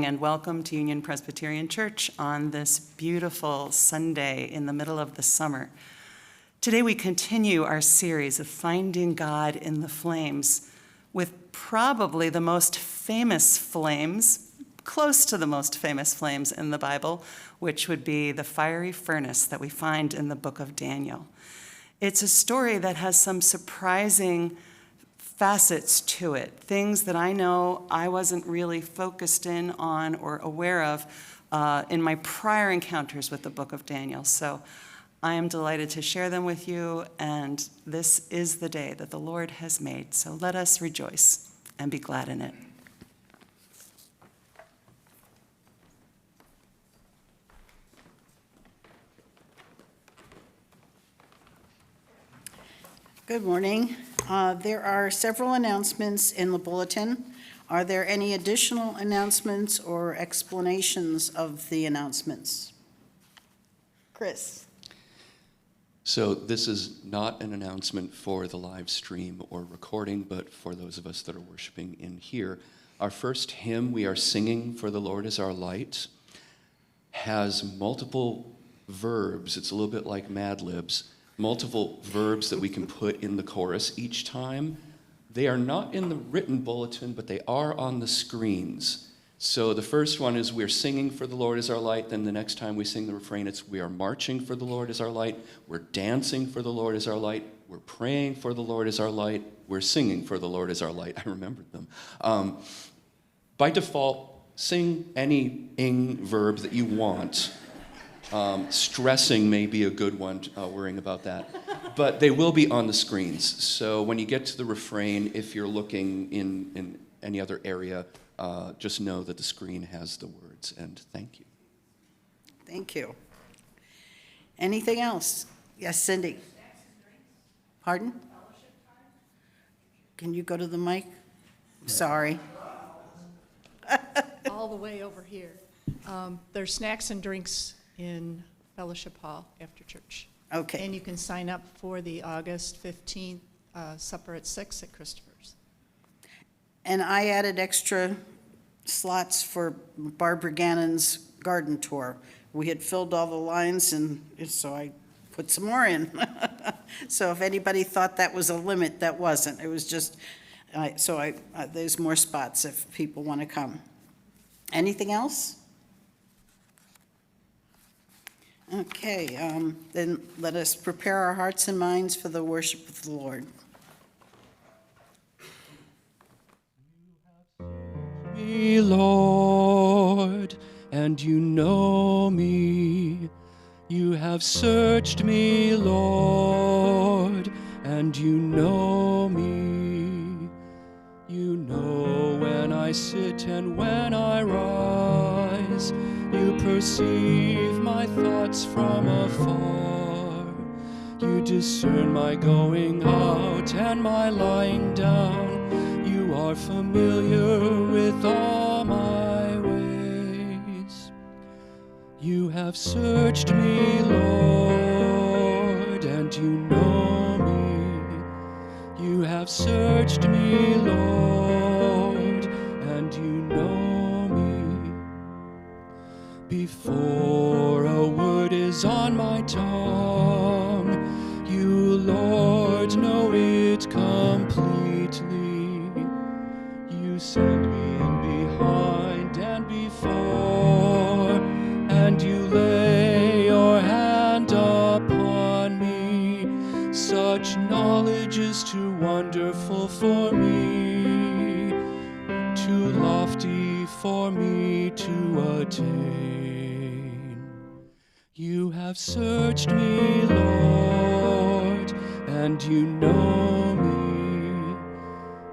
And welcome to Union Presbyterian Church on this beautiful Sunday in the middle of the summer. Today we continue our series of Finding God in the Flames with probably the most famous flames, close to the most famous flames in the Bible, which would be the fiery furnace that we find in the book of Daniel. It's a story that has some surprising facets to it, things that I know I wasn't really focused in on or aware of in my prior encounters with the book of Daniel. So I am delighted to share them with you, and this is the day that the Lord has made. So let us rejoice and be glad in it. Good morning. There are several announcements in the bulletin. Are there any additional announcements or explanations of the announcements? Chris. So this is not an announcement for the live stream or recording, but for those of us that are worshiping in here. Our first hymn, We Are Singing for the Lord is Our Light, has multiple verbs. It's a little bit like Mad Libs. Multiple verbs that we can put in the chorus each time. They are not in the written bulletin, but they are on the screens. So the first one is we're singing for the Lord is our light. Then the next time we sing the refrain, it's we are marching for the Lord is our light. We're dancing for the Lord is our light. We're praying for the Lord is our light. We're singing for the Lord is our light. I remembered them. By default, sing any ing verb that you want. Stressing may be a good one, worrying about that. But they will be on the screens. So when you get to the refrain, if you're looking in any other area, just know that the screen has the words. And thank you. Thank you. Anything else? Yes, Cindy. Pardon? Can you go to the mic? Sorry. All the way over here. There's snacks and drinks in Fellowship Hall after church. Okay. And you can sign up for the August 15th supper at 6 at Christopher's. And I added extra slots for Barbara Gannon's garden tour. We had filled all the lines, and so I put some more in. So if anybody thought that was a limit, that wasn't. It was just, there's more spots if people want to come. Anything else? Okay, then let us prepare our hearts and minds for the worship of the Lord. Me, Lord, and you know me. You have searched me, Lord, and you know me. You know when I sit and when I rise. You perceive my thoughts from afar. You discern my going out and my lying down. You are familiar with all my ways. You have searched me, Lord, and you know me. You have searched me, Lord, and you know me. Before a word is on my tongue, you, Lord, know it completely. You send me in behind and before, and you lay your hand upon me. Such knowledge is too wonderful for me, too lofty for me to attain. You have searched me, Lord, and you know me.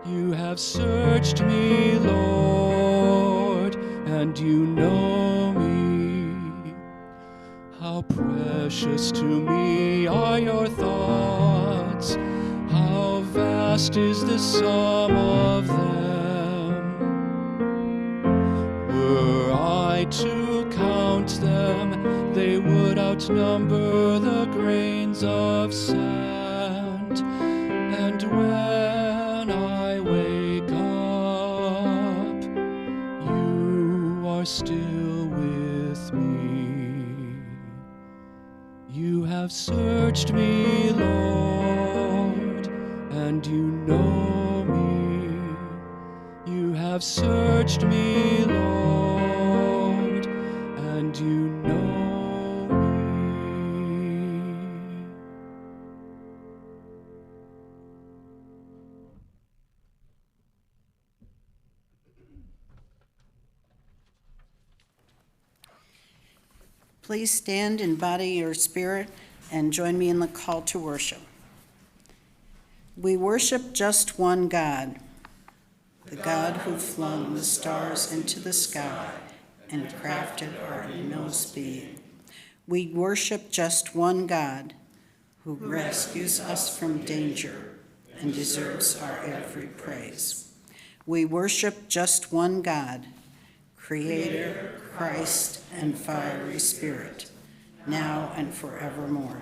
You have searched me, Lord, and you know me. How precious to me are your thoughts, how vast is the sum of them. Were I to count them, they would outnumber the grains of sand. And when I wake up, you are are still with me. You have searched me, Lord, and you know me. You have searched me, Lord, and you know me. Please stand in body or spirit and join me in the call to worship. We worship just one God, the God who flung the stars into the sky and crafted our inmost being. We worship just one God who rescues us from danger and deserves our every praise. We worship just one God, Creator, Christ, and fiery Spirit, now and forevermore.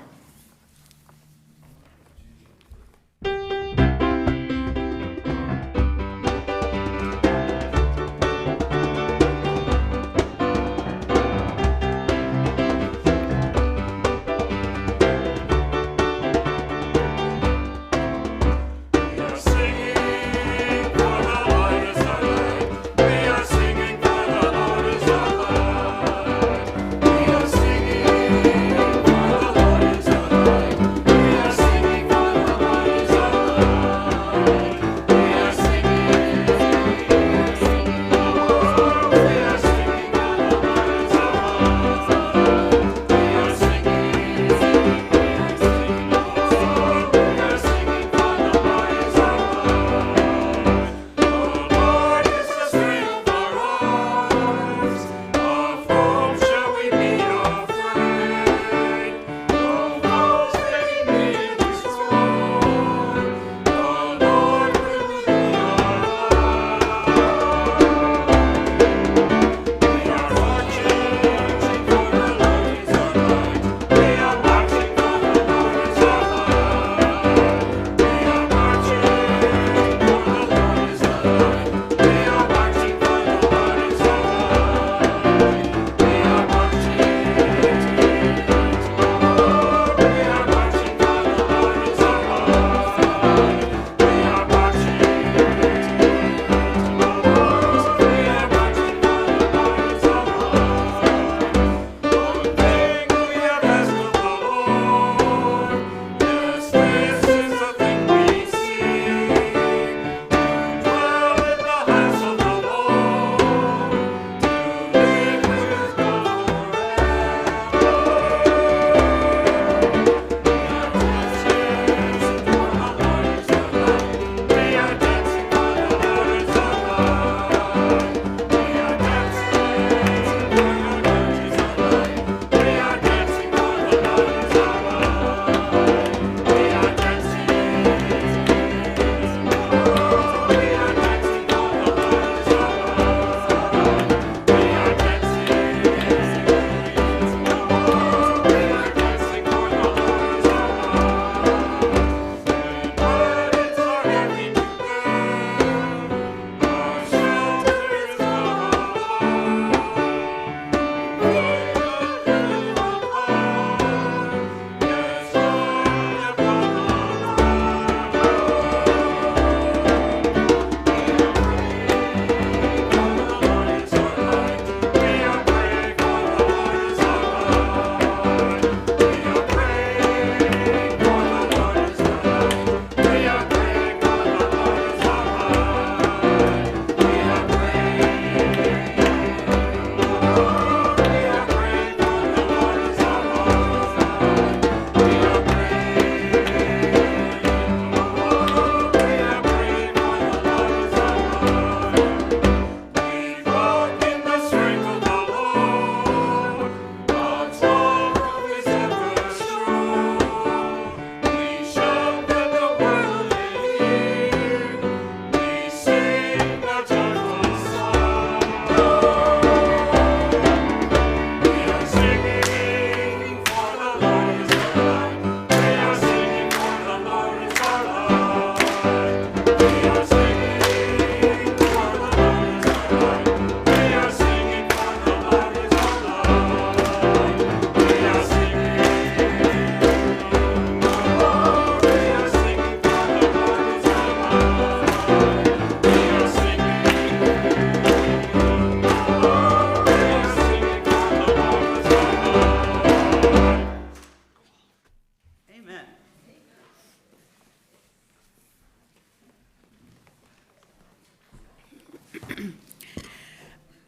We are singing for the Lord is our light.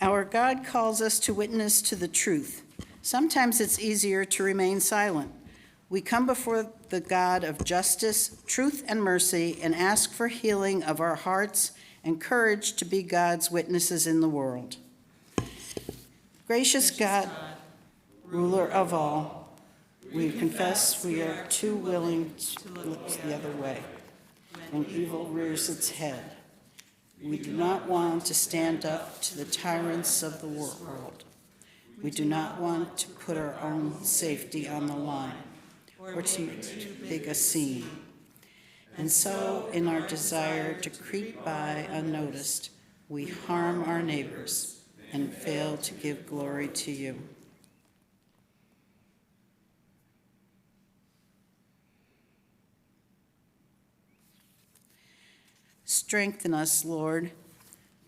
Our God calls us to witness to the truth. Sometimes it's easier to remain silent. We come before the God of justice, truth, and mercy and ask for healing of our hearts and courage to be God's witnesses in the world. Gracious God, ruler of all, we confess we are too willing to look the other way when evil rears its head. We do not want to stand up to the tyrants of the world. We do not want to put our own safety on the line or to make too big a scene. And so, in our desire to creep by unnoticed, we harm our neighbors and fail to give glory to you. Strengthen us, Lord,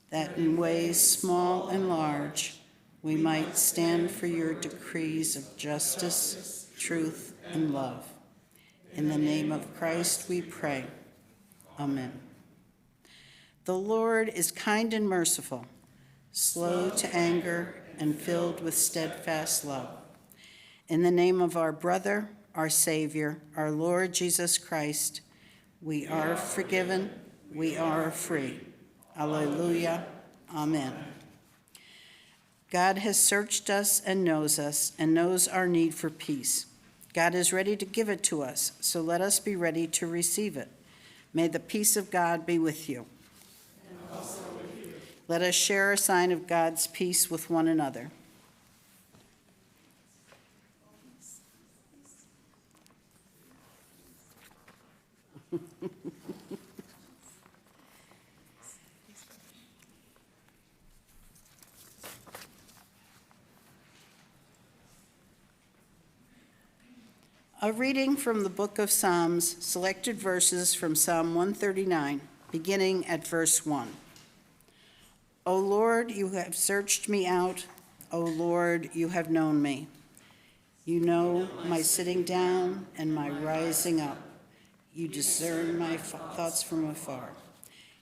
that in ways small and large we might stand for your decrees of justice, truth, and love. In the name of Christ we pray. Amen. The Lord is kind and merciful, slow to anger, and filled with steadfast love. In the name of our brother, our Savior, our Lord Jesus Christ, we are forgiven, we are free. Alleluia. Amen. God has searched us and knows our need for peace. God is ready to give it to us, so let us be ready to receive it. May the peace of God be with you. And also with you. Let us share a sign of God's peace with one another. A reading from the book of Psalms, selected verses from Psalm 139, beginning at verse 1. O Lord, you have searched me out. O Lord, you have known me. You know my sitting down and my rising up. You discern my thoughts from afar.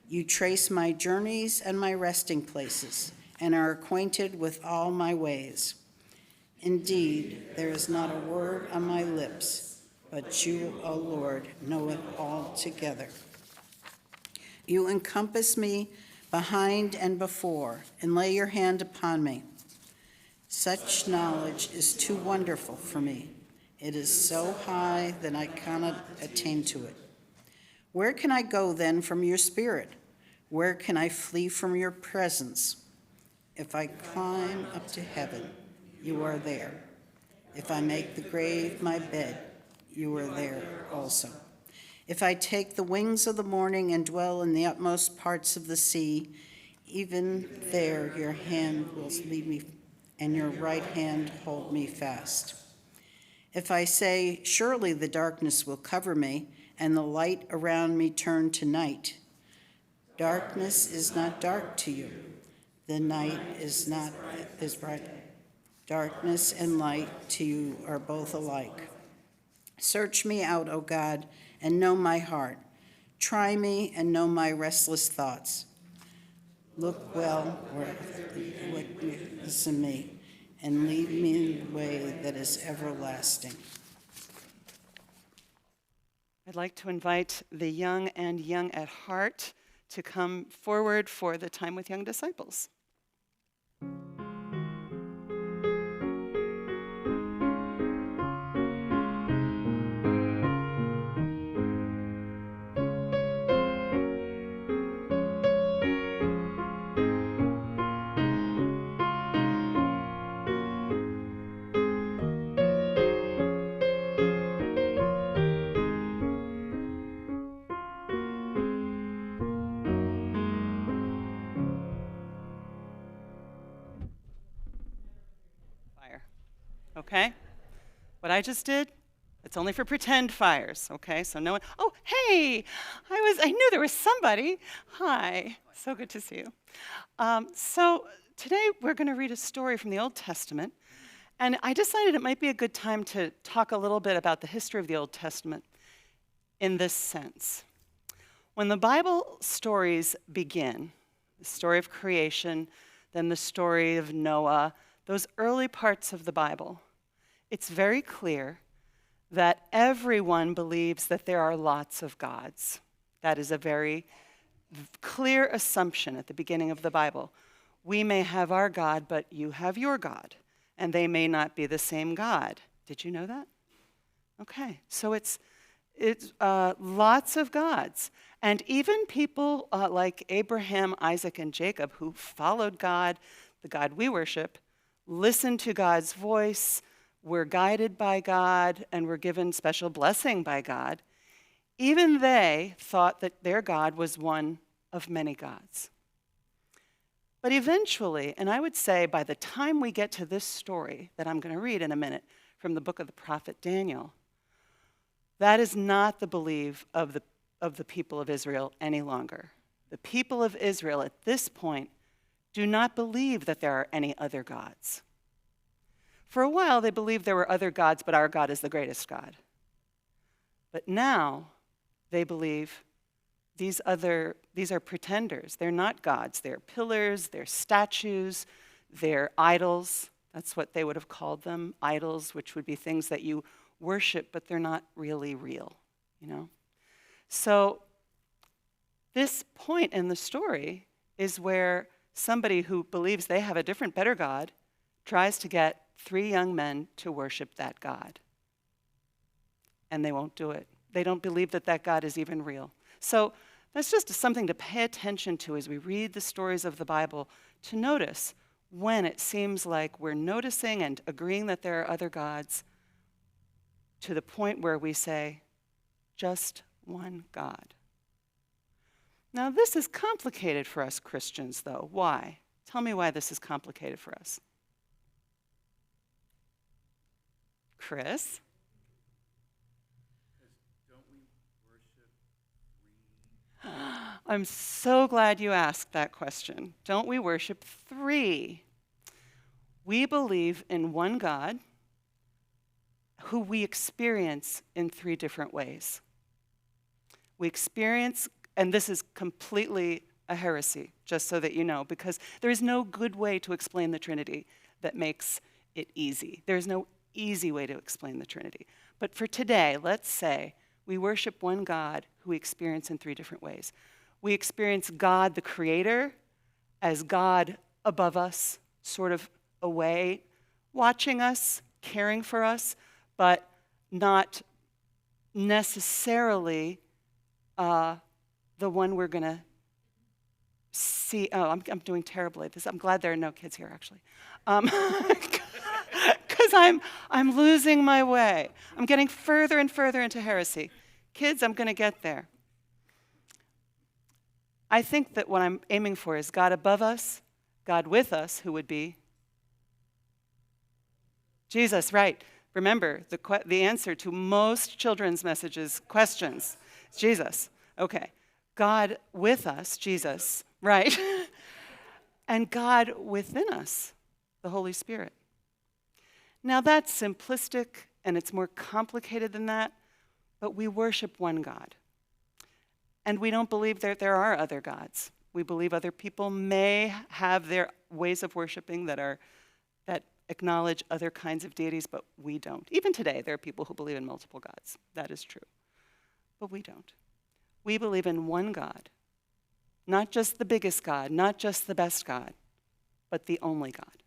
You trace my journeys and my resting places, and are acquainted with all my ways. Indeed, there is not a word on my lips, but you, O Lord, know it altogether. You encompass me behind and before, and lay your hand upon me. Such knowledge is too wonderful for me. It is so high that I cannot attain to it. Where can I go then from your spirit? Where can I flee from your presence? If I climb up to heaven, you are there. If I make the grave my bed, you are there also. If I take the wings of the morning and dwell in the utmost parts of the sea, even there your hand will lead me, and your right hand hold me fast. If I say, surely the darkness will cover me, and the light around me turn to night. Darkness is not dark to you. The night is not as bright. Darkness and light to you are both alike. Search me out, O God, and know my heart. Try me and know my restless thoughts. Look well what is in me, and lead me in the way that is everlasting. I'd like to invite the young and young at heart to come forward for the time with young disciples. Okay? What I just did, it's only for pretend fires, okay? So no one, oh, hey, I knew there was somebody. Hi, so good to see you. So today we're going to read a story from the Old Testament, and I decided it might be a good time to talk a little bit about the history of the Old Testament in this sense. When the Bible stories begin, the story of creation, then the story of Noah, those early parts of the Bible, it's very clear that everyone believes that there are lots of gods. That is a very clear assumption at the beginning of the Bible. We may have our God, but you have your God, and they may not be the same God. Did you know that? Okay, so it's lots of gods. And even people like Abraham, Isaac, and Jacob, who followed God, the God we worship, listened to God's voice, were guided by God, and were given special blessing by God, even they thought that their God was one of many gods. But eventually, and I would say by the time we get to this story that I'm going to read in a minute from the book of the prophet Daniel, that is not the belief of the people of Israel any longer. The people of Israel at this point do not believe that there are any other gods. For a while, they believed there were other gods, but our God is the greatest God. But now, they believe these are pretenders. They're not gods. They're pillars, they're statues, they're idols. That's what they would have called them, idols, which would be things that you worship, but they're not really real, you know? So this point in the story is where somebody who believes they have a different, better God tries to get 3 young men to worship that God. And they won't do it. They don't believe that that God is even real. So that's just something to pay attention to as we read the stories of the Bible, to notice when it seems like we're noticing and agreeing that there are other gods, to the point where we say, just one God. Now, this is complicated for us Christians, though. Why? Tell me why this is complicated for us. Chris? I'm so glad you asked that question. Don't we worship 3? We believe in one God who we experience in 3 different ways. We experience, and this is completely a heresy, just so that you know, because there is no good way to explain the Trinity that makes it easy. There is no easy way to explain the Trinity. But for today, let's say we worship one God who we experience in 3 different ways. We experience God the Creator as God above us, sort of away, watching us, caring for us, but not necessarily the one we're going to see. Oh, I'm doing terribly at this. I'm glad there are no kids here, actually. Because I'm losing my way. I'm getting further and further into heresy. Kids, I'm going to get there. I think that what I'm aiming for is God above us, God with us, who would be Jesus, right. Remember, the answer to most children's messages, questions, is Jesus. Okay. God with us, Jesus, right? And God within us, the Holy Spirit. Now that's simplistic, and it's more complicated than that, but we worship one God. And we don't believe that there are other gods. We believe other people may have their ways of worshiping that acknowledge other kinds of deities, but we don't. Even today, there are people who believe in multiple gods. That is true. But we don't. We believe in one God. Not just the biggest God, not just the best God, but the only God.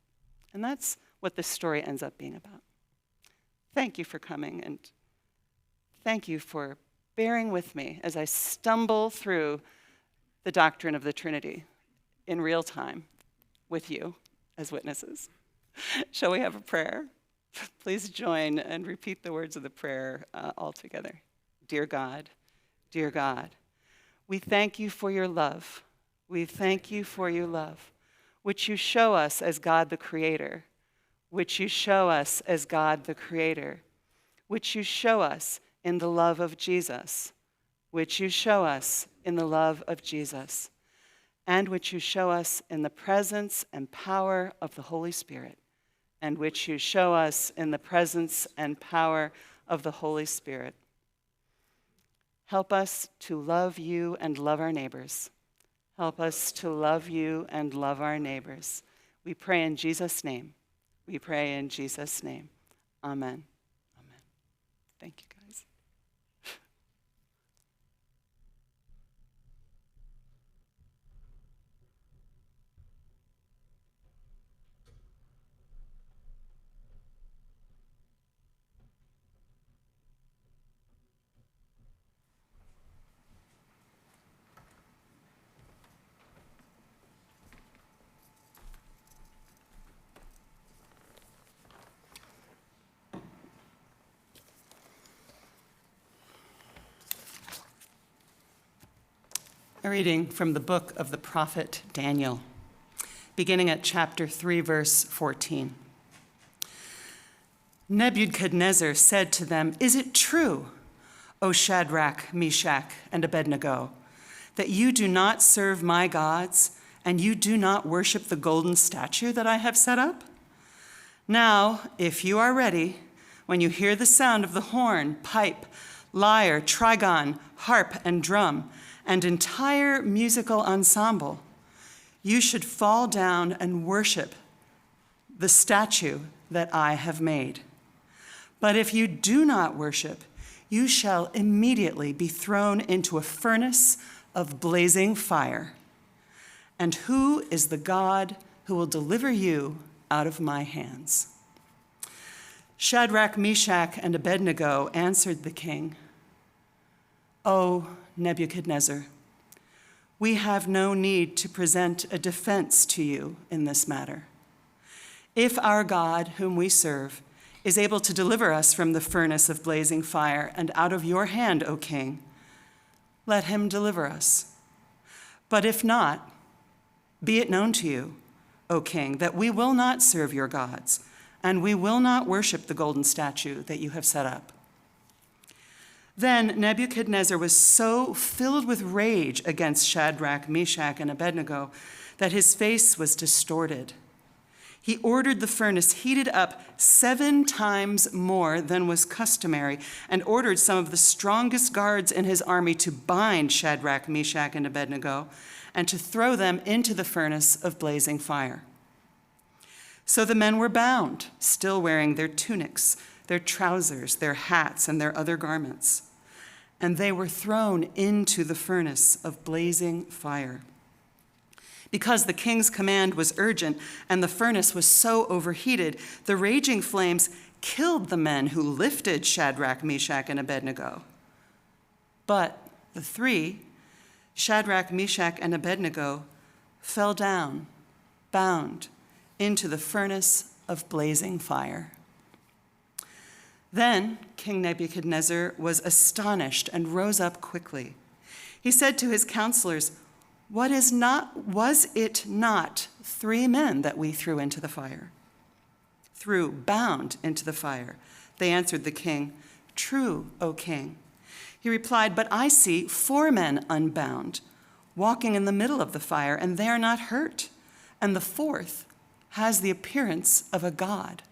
And that's what this story ends up being about. Thank you for coming, and thank you for bearing with me as I stumble through the doctrine of the Trinity in real time with you as witnesses. Shall we have a prayer? Please join and repeat the words of the prayer all together. Dear God, we thank you for your love. We thank you for your love, which you show us as God the Creator, which you show us as God the Creator, which you show us in the love of Jesus, which you show us in the love of Jesus, and which you show us in the presence and power of the Holy Spirit, and which you show us in the presence and power of the Holy Spirit. Help us to love you and love our neighbors. Help us to love you and love our neighbors. We pray in Jesus' name. We pray in Jesus' name. Amen. Amen. Thank you, guys. A reading from the book of the prophet Daniel, beginning at chapter 3, verse 14. Nebuchadnezzar said to them, "Is it true, O Shadrach, Meshach, and Abednego, that you do not serve my gods and you do not worship the golden statue that I have set up? Now, if you are ready, when you hear the sound of the horn, pipe, lyre, trigon, harp, and drum, and entire musical ensemble, you should fall down and worship the statue that I have made. But if you do not worship, you shall immediately be thrown into a furnace of blazing fire. And who is the God who will deliver you out of my hands?" Shadrach, Meshach, and Abednego answered the king, "O Nebuchadnezzar, we have no need to present a defense to you in this matter. If our God, whom we serve, is able to deliver us from the furnace of blazing fire and out of your hand, O king, let him deliver us. But if not, be it known to you, O king, that we will not serve your gods, and we will not worship the golden statue that you have set up." Then Nebuchadnezzar was so filled with rage against Shadrach, Meshach, and Abednego that his face was distorted. He ordered the furnace heated up 7 times more than was customary and ordered some of the strongest guards in his army to bind Shadrach, Meshach, and Abednego and to throw them into the furnace of blazing fire. So the men were bound, still wearing their tunics, their trousers, their hats, and their other garments. And they were thrown into the furnace of blazing fire. Because the king's command was urgent and the furnace was so overheated, the raging flames killed the men who lifted Shadrach, Meshach, and Abednego. But the 3, Shadrach, Meshach, and Abednego, fell down, bound, into the furnace of blazing fire. Then King Nebuchadnezzar was astonished and rose up quickly. He said to his counselors, was it not 3 men that we threw into the fire? Threw, bound into the fire. They answered the king, "True, O king." He replied, "But I see 4 men unbound, walking in the middle of the fire, and they are not hurt, and the 4th has the appearance of a god."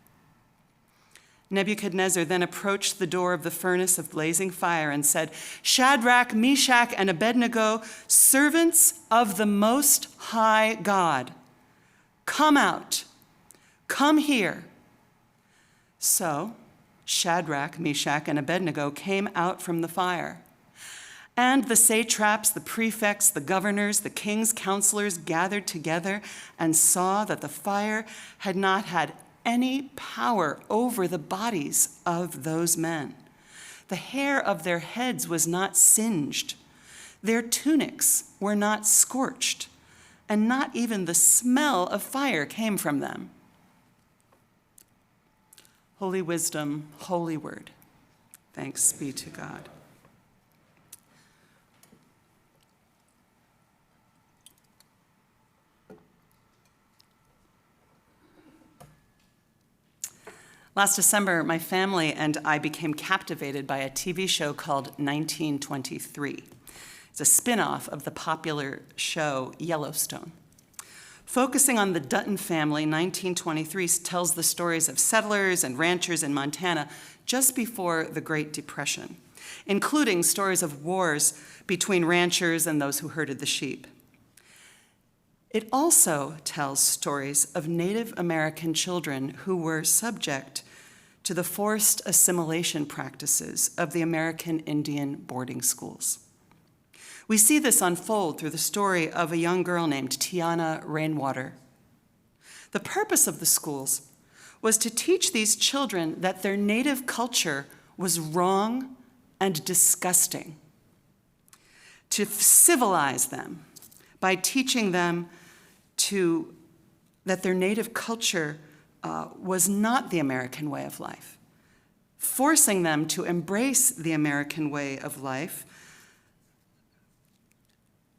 Nebuchadnezzar then approached the door of the furnace of blazing fire and said, "Shadrach, Meshach, and Abednego, servants of the Most High God, come out, come here." So Shadrach, Meshach, and Abednego came out from the fire. And the satraps, the prefects, the governors, the king's counselors gathered together and saw that the fire had not had any power over the bodies of those men. The hair of their heads was not singed, their tunics were not scorched, and not even the smell of fire came from them. Holy wisdom, holy word. Thanks be to God. Last December, my family and I became captivated by a TV show called 1923. It's a spin-off of the popular show Yellowstone. Focusing on the Dutton family, 1923 tells the stories of settlers and ranchers in Montana just before the Great Depression, including stories of wars between ranchers and those who herded the sheep. It also tells stories of Native American children who were subject to the forced assimilation practices of the American Indian boarding schools. We see this unfold through the story of a young girl named Tiana Rainwater. The purpose of the schools was to teach these children that their native culture was wrong and disgusting, to civilize them by teaching them that their native culture was not the American way of life, forcing them to embrace the American way of life,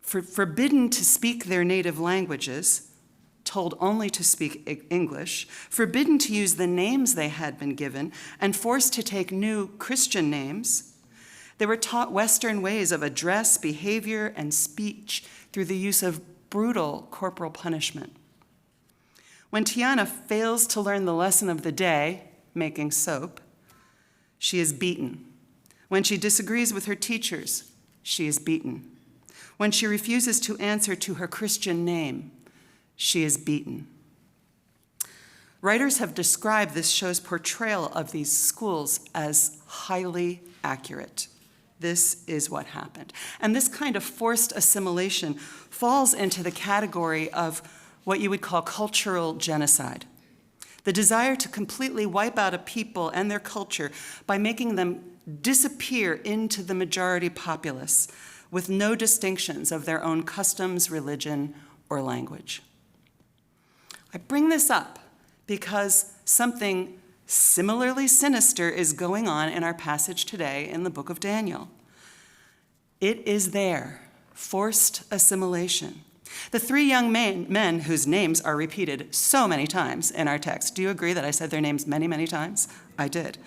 forbidden to speak their native languages, told only to speak English, forbidden to use the names they had been given, and forced to take new Christian names. They were taught Western ways of address, behavior, and speech through the use of brutal corporal punishment. When Tiana fails to learn the lesson of the day, making soap, she is beaten. When she disagrees with her teachers, she is beaten. When she refuses to answer to her Christian name, she is beaten. Writers have described this show's portrayal of these schools as highly accurate. This is what happened. And this kind of forced assimilation falls into the category of what you would call cultural genocide. The desire to completely wipe out a people and their culture by making them disappear into the majority populace with no distinctions of their own customs, religion, or language. I bring this up because something similarly sinister is going on in our passage today in the book of Daniel. It is there, forced assimilation. The three young men whose names are repeated so many times in our text. Do you agree that I said their names many, many times? I did.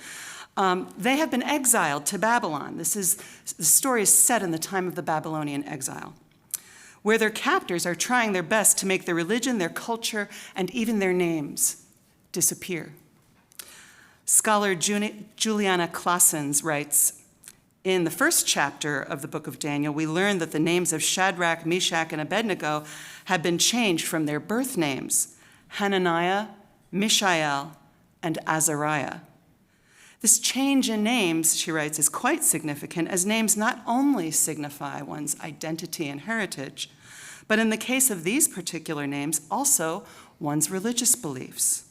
They have been exiled to Babylon. The story is set in the time of the Babylonian exile, where their captors are trying their best to make their religion, their culture, and even their names disappear. Scholar Juliana Claessens writes, in the first chapter of the book of Daniel, we learn that the names of Shadrach, Meshach, and Abednego have been changed from their birth names, Hananiah, Mishael, and Azariah. This change in names, she writes, is quite significant, as names not only signify one's identity and heritage, but in the case of these particular names, also one's religious beliefs.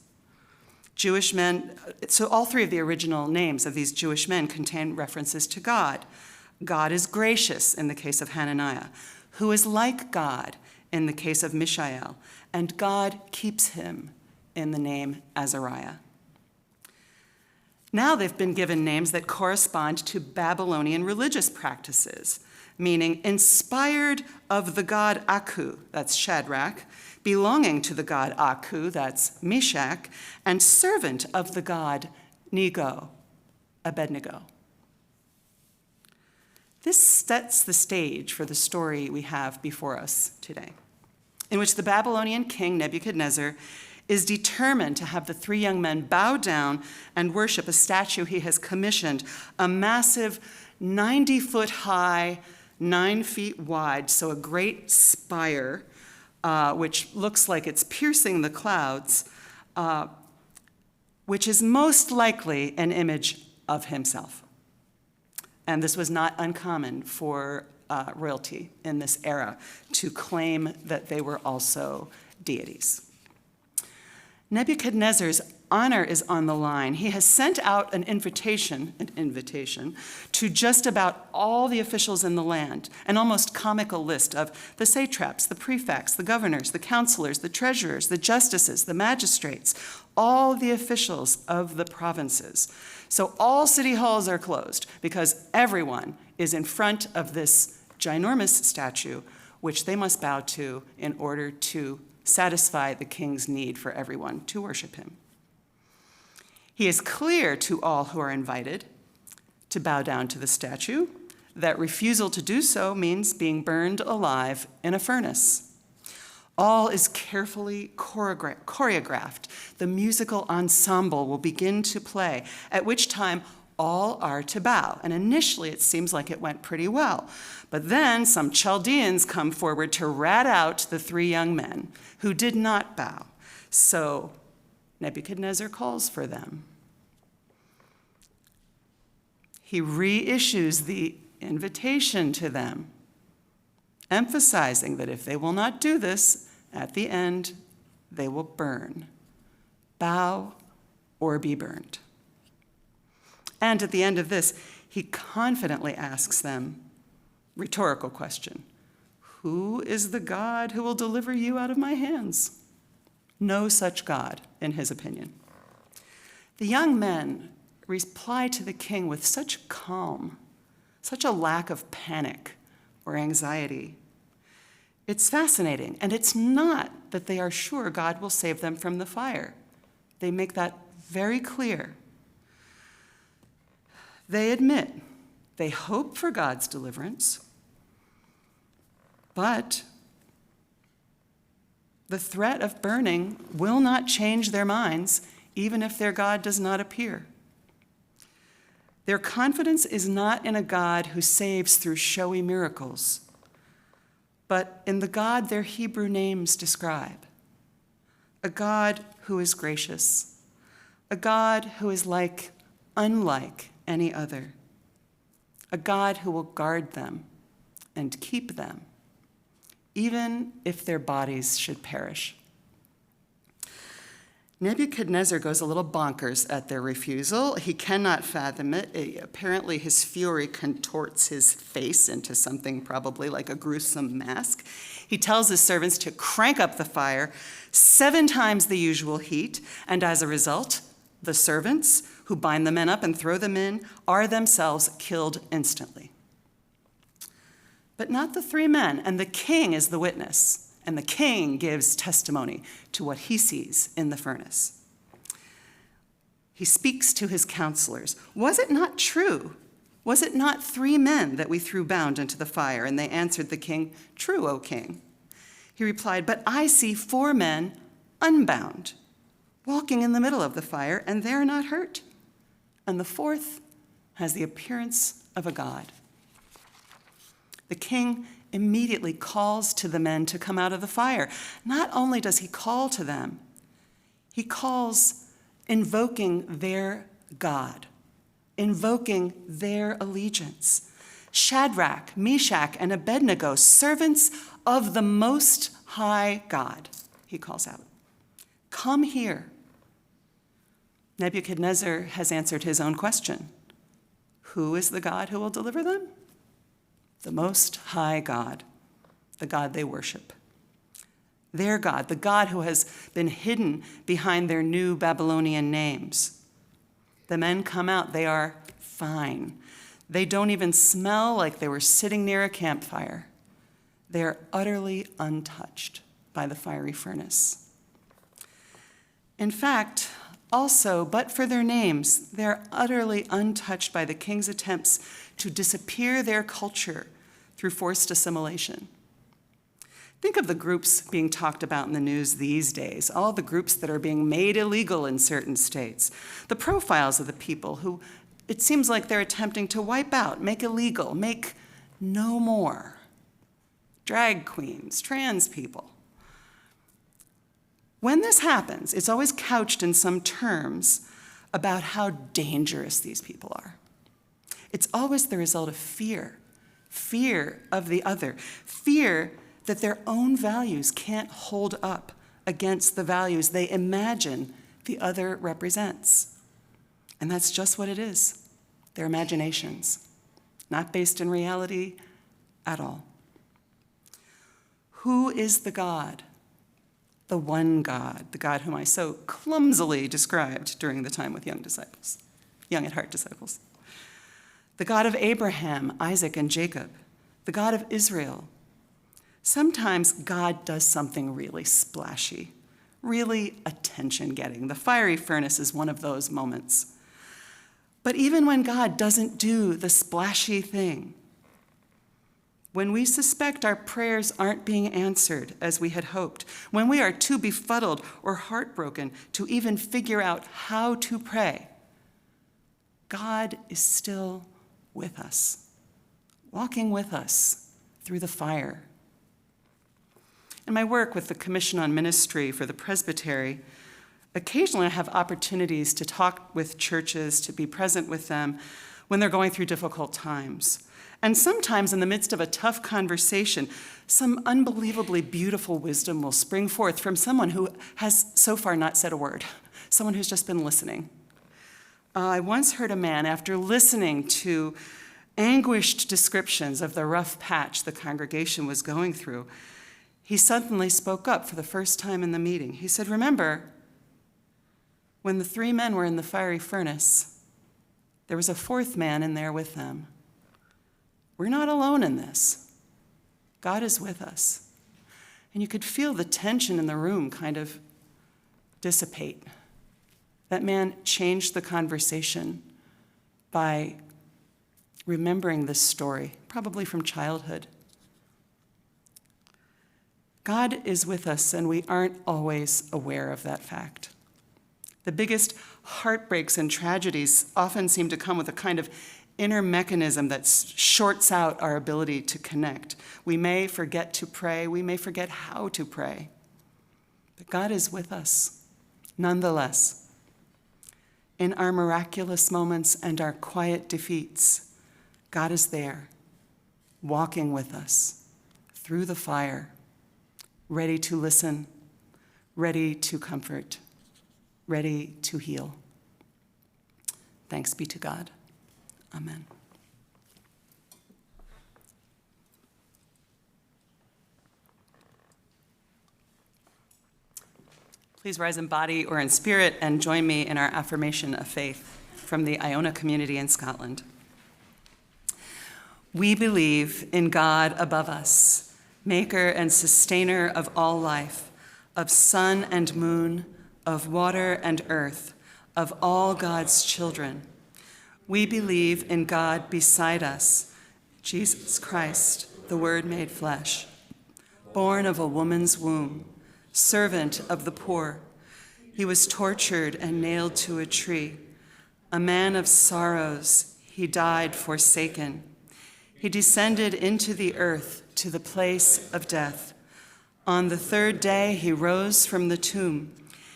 Jewish men, so all three of the original names of these Jewish men contain references to God. God is gracious in the case of Hananiah, who is like God in the case of Mishael, and God keeps him in the name Azariah. Now they've been given names that correspond to Babylonian religious practices, meaning inspired of the god Aku, that's Shadrach, belonging to the god Aku, that's Meshach, and servant of the god Nego, Abednego. This sets the stage for the story we have before us today, in which the Babylonian king Nebuchadnezzar is determined to have the three young men bow down and worship a statue he has commissioned, a massive 90-foot high, 9 feet wide, so a great spire, which looks like it's piercing the clouds, which is most likely an image of himself. And this was not uncommon for royalty in this era to claim that they were also deities. Nebuchadnezzar's honor is on the line. He has sent out an invitation to just about all the officials in the land, an almost comical list of the satraps, the prefects, the governors, the counselors, the treasurers, the justices, the magistrates, all the officials of the provinces. So all city halls are closed because everyone is in front of this ginormous statue, which they must bow to in order to satisfy the king's need for everyone to worship him. He is clear to all who are invited to bow down to the statue that refusal to do so means being burned alive in a furnace. All is carefully choreographed. The musical ensemble will begin to play, at which time all are to bow. And initially it seems like it went pretty well. But then some Chaldeans come forward to rat out the 3 young men who did not bow. So Nebuchadnezzar calls for them. He reissues the invitation to them, emphasizing that if they will not do this, at the end, they will burn, bow, or be burned. And at the end of this, he confidently asks them, rhetorical question, who is the God who will deliver you out of my hands? No such God, in his opinion. The young men reply to the king with such calm, such a lack of panic or anxiety. It's fascinating, and it's not that they are sure God will save them from the fire. They make that very clear. They admit they hope for God's deliverance, but the threat of burning will not change their minds, even if their God does not appear. Their confidence is not in a God who saves through showy miracles, but in the God their Hebrew names describe, a God who is gracious, a God who is unlike any other, a God who will guard them and keep them, even if their bodies should perish. Nebuchadnezzar goes a little bonkers at their refusal. He cannot fathom it. Apparently, his fury contorts his face into something probably like a gruesome mask. He tells his servants to crank up the fire 7 times the usual heat, and as a result, the servants who bind the men up and throw them in are themselves killed instantly. But not the 3 men, and the king is the witness. And the king gives testimony to what he sees in the furnace. He speaks to his counselors. Was it not true? Was it not 3 men that we threw bound into the fire? And they answered the king, true, O king. He replied, but I see 4 men unbound, walking in the middle of the fire, and they are not hurt. And the 4th has the appearance of a god. The king immediately calls to the men to come out of the fire. Not only does he call to them, he calls invoking their God, invoking their allegiance. Shadrach, Meshach, and Abednego, servants of the Most High God, he calls out. Come here. Nebuchadnezzar has answered his own question. Who is the God who will deliver them? The Most High God, the God they worship. Their God, the God who has been hidden behind their new Babylonian names. The men come out, they are fine. They don't even smell like they were sitting near a campfire. They are utterly untouched by the fiery furnace. In fact, also, but for their names, they're utterly untouched by the king's attempts to disappear their culture through forced assimilation. Think of the groups being talked about in the news these days, all the groups that are being made illegal in certain states, the profiles of the people who it seems like they're attempting to wipe out, make illegal, make no more. Drag queens, trans people. When this happens, it's always couched in some terms about how dangerous these people are. It's always the result of fear of the other, fear that their own values can't hold up against the values they imagine the other represents. And that's just what it is. They're imaginations, not based in reality at all. Who is the God? The one God, the God whom I so clumsily described during the time with young at heart disciples. The God of Abraham, Isaac, and Jacob, the God of Israel. Sometimes God does something really splashy, really attention-getting. The fiery furnace is one of those moments. But even when God doesn't do the splashy thing, when we suspect our prayers aren't being answered as we had hoped, when we are too befuddled or heartbroken to even figure out how to pray, God is still with us, walking with us through the fire. In my work with the Commission on Ministry for the Presbytery, occasionally I have opportunities to talk with churches, to be present with them when they're going through difficult times. And sometimes in the midst of a tough conversation, some unbelievably beautiful wisdom will spring forth from someone who has so far not said a word, someone who's just been listening. I once heard a man, after listening to anguished descriptions of the rough patch the congregation was going through, he suddenly spoke up for the first time in the meeting. He said, "Remember, when the 3 men were in the fiery furnace, there was a 4th man in there with them. We're not alone in this. God is with us." And you could feel the tension in the room kind of dissipate. That man changed the conversation by remembering this story, probably from childhood. God is with us, and we aren't always aware of that fact. The biggest heartbreaks and tragedies often seem to come with a kind of inner mechanism that shorts out our ability to connect. We may forget to pray. We may forget how to pray. But God is with us, nonetheless. In our miraculous moments and our quiet defeats, God is there, walking with us through the fire, ready to listen, ready to comfort, ready to heal. Thanks be to God. Amen. Please rise in body or in spirit and join me in our affirmation of faith from the Iona community in Scotland. We believe in God above us, maker and sustainer of all life, of sun and moon, of water and earth, of all God's children. We believe in God beside us, Jesus Christ, the Word made flesh, born of a woman's womb, servant of the poor. He was tortured and nailed to a tree. A man of sorrows, he died forsaken. He descended into the earth to the place of death. On the 3rd day, he rose from the tomb.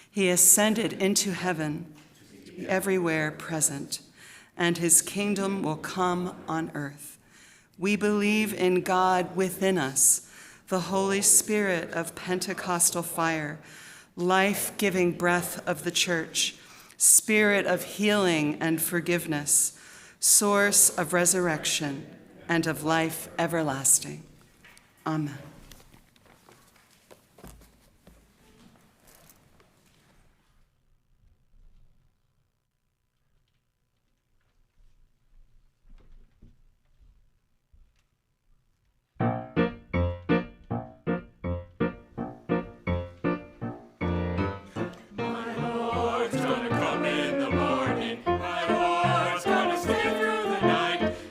He ascended into heaven, everywhere present, and his kingdom will come on earth. We believe in God within us, the Holy Spirit of Pentecostal fire, life-giving breath of the church, spirit of healing and forgiveness, source of resurrection and of life everlasting. Amen.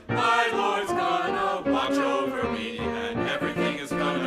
My Lord's gonna watch over me, and everything is gonna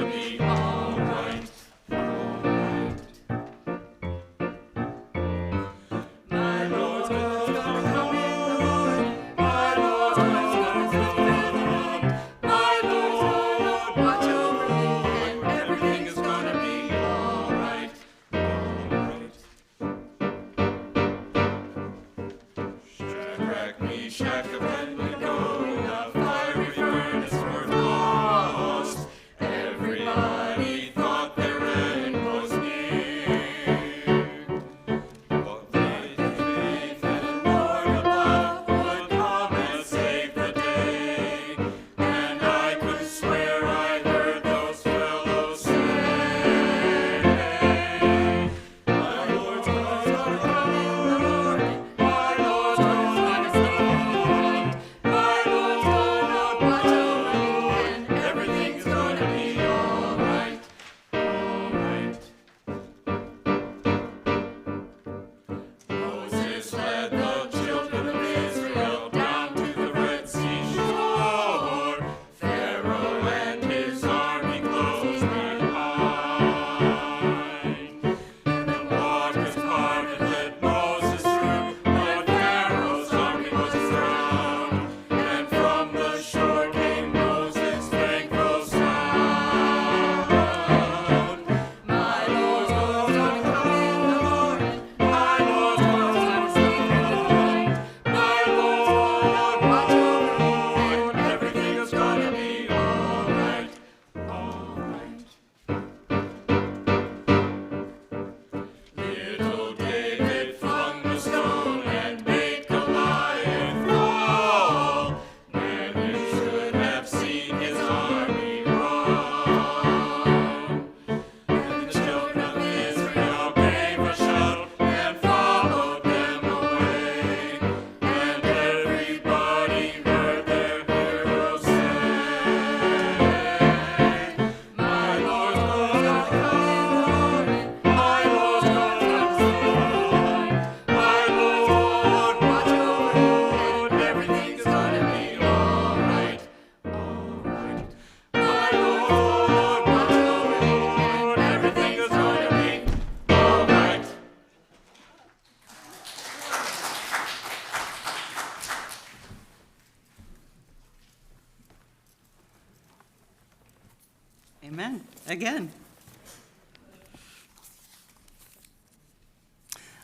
again.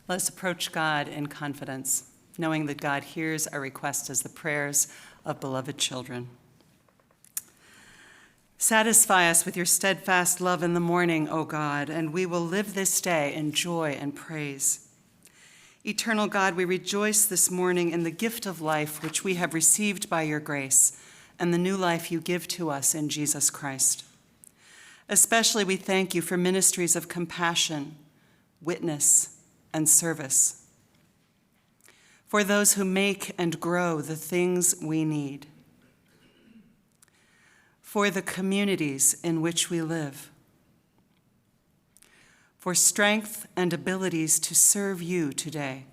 Let us approach God in confidence, knowing that God hears our requests as the prayers of beloved children. Satisfy us with your steadfast love in the morning, O God, and we will live this day in joy and praise. Eternal God, we rejoice this morning in the gift of life which we have received by your grace and the new life you give to us in Jesus Christ. Especially we thank you for ministries of compassion, witness, and service, for those who make and grow the things we need, for the communities in which we live, for strength and abilities to serve you today,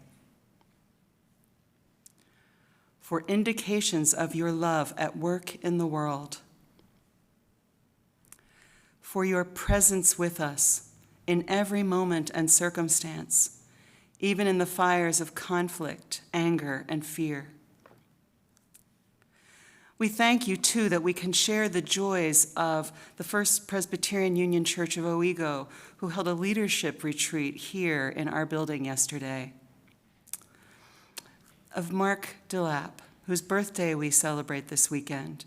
for indications of your love at work in the world, for your presence with us in every moment and circumstance, even in the fires of conflict, anger, and fear. We thank you, too, that we can share the joys of the First Presbyterian Union Church of Owego, who held a leadership retreat here in our building yesterday. Of Mark Delap, whose birthday we celebrate this weekend,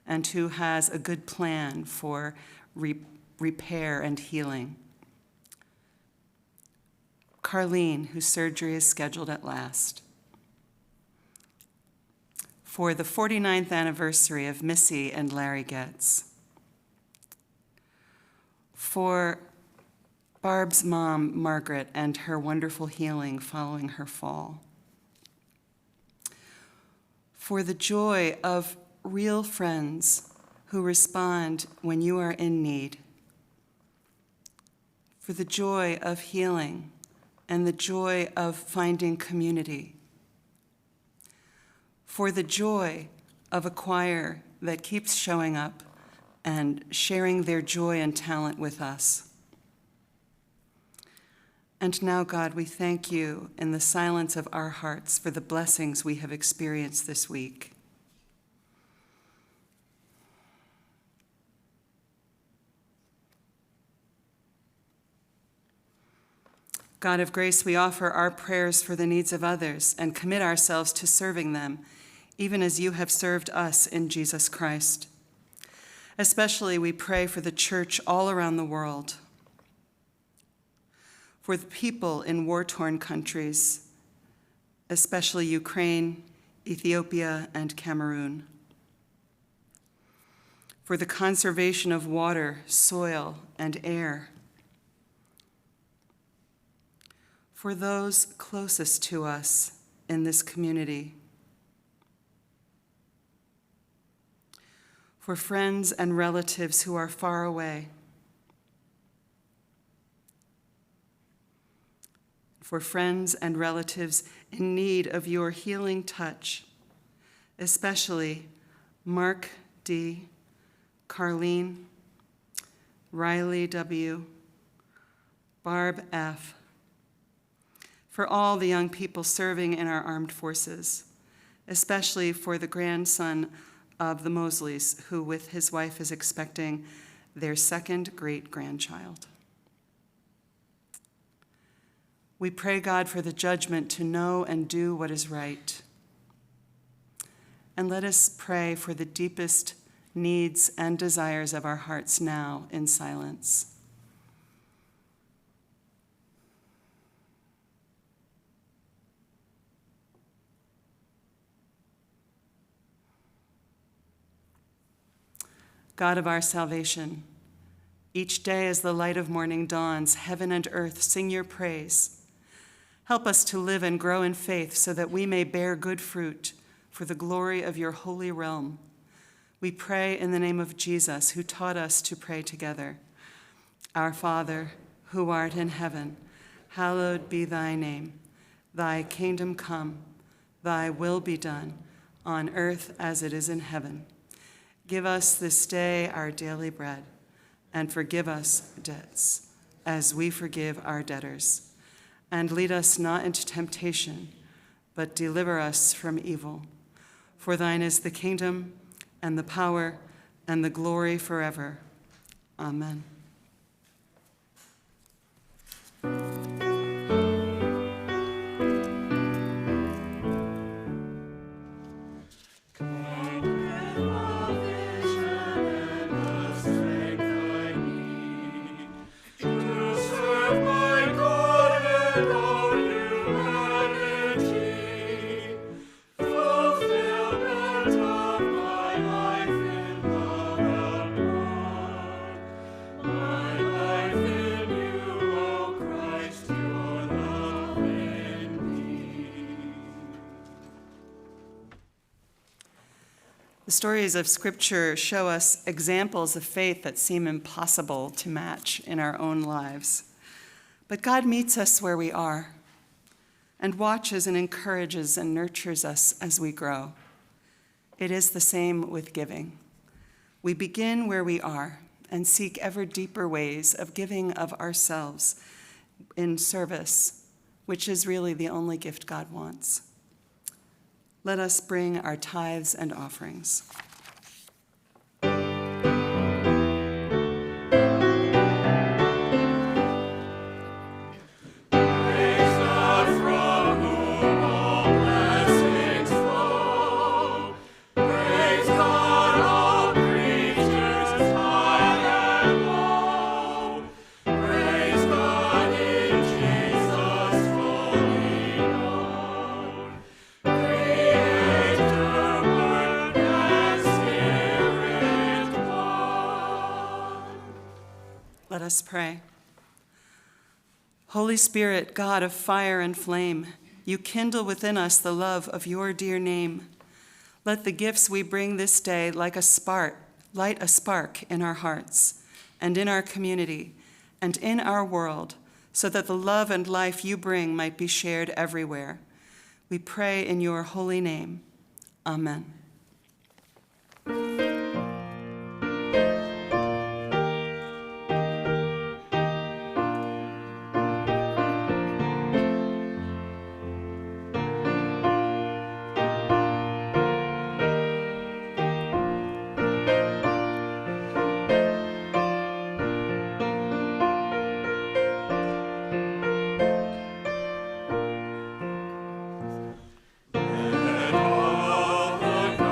and who has a good plan for repair and healing. Carlene, whose surgery is scheduled at last. For the 49th anniversary of Missy and Larry Getz. For Barb's mom, Margaret, and her wonderful healing following her fall. For the joy of real friends who respond when you are in need. For the joy of healing and the joy of finding community. For the joy of a choir that keeps showing up and sharing their joy and talent with us. And now, God, we thank you in the silence of our hearts for the blessings we have experienced this week. God of grace, we offer our prayers for the needs of others and commit ourselves to serving them, even as you have served us in Jesus Christ. Especially we pray for the church all around the world, for the people in war-torn countries, especially Ukraine, Ethiopia, and Cameroon, for the conservation of water, soil, and air, for those closest to us in this community, for friends and relatives who are far away, for friends and relatives in need of your healing touch, especially Mark D., Carlene, Riley W., Barb F., for all the young people serving in our armed forces, especially for the grandson of the Mosleys, who with his wife is expecting their second great-grandchild. We pray, God, for the judgment to know and do what is right. And let us pray for the deepest needs and desires of our hearts now in silence. God of our salvation, each day as the light of morning dawns, heaven and earth sing your praise. Help us to live and grow in faith so that we may bear good fruit for the glory of your holy realm. We pray in the name of Jesus, who taught us to pray together. Our Father, who art in heaven, hallowed be thy name. Thy kingdom come, thy will be done, on earth as it is in heaven. Give us this day our daily bread, and forgive us debts, as we forgive our debtors. And lead us not into temptation, but deliver us from evil. For thine is the kingdom, and the power, and the glory forever. Amen. The stories of Scripture show us examples of faith that seem impossible to match in our own lives. But God meets us where we are and watches and encourages and nurtures us as we grow. It is the same with giving. We begin where we are and seek ever deeper ways of giving of ourselves in service, which is really the only gift God wants. Let us bring our tithes and offerings. Let us pray. Holy Spirit, God of fire and flame, you kindle within us the love of your dear name. Let the gifts we bring this day light a spark in our hearts and in our community and in our world, so that the love and life you bring might be shared everywhere. We pray in your holy name. Amen. Let all the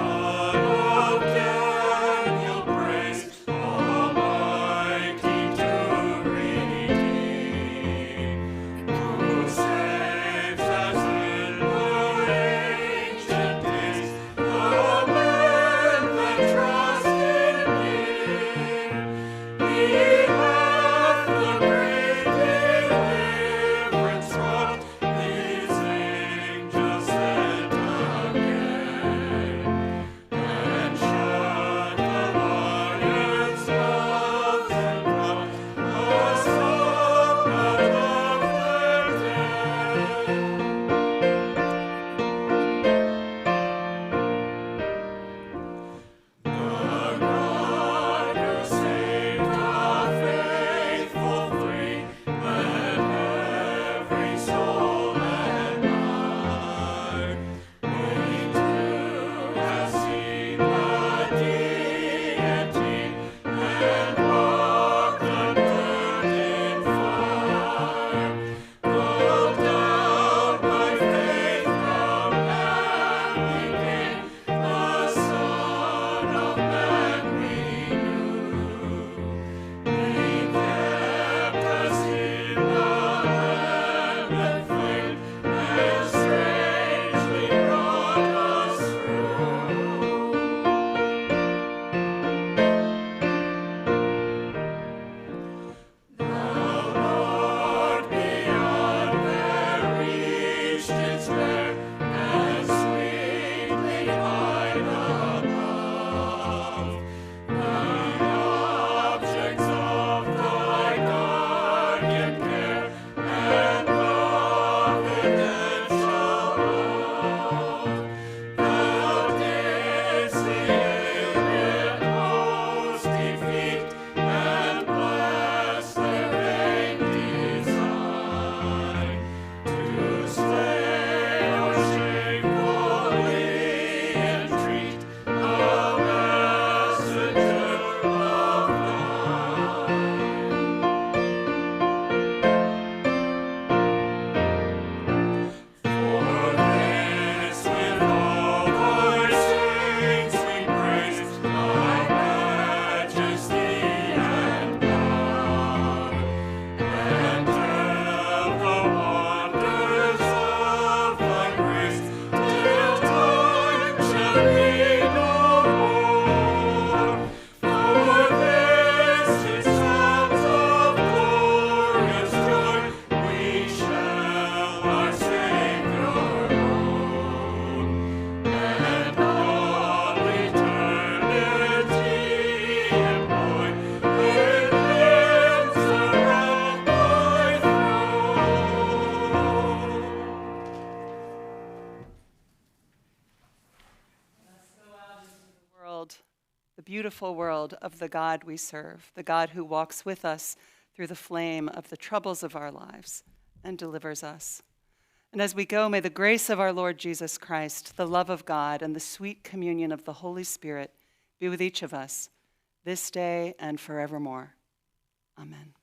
beautiful world of the God we serve, the God who walks with us through the flame of the troubles of our lives and delivers us. And as we go, may the grace of our Lord Jesus Christ, the love of God, and the sweet communion of the Holy Spirit be with each of us this day and forevermore. Amen.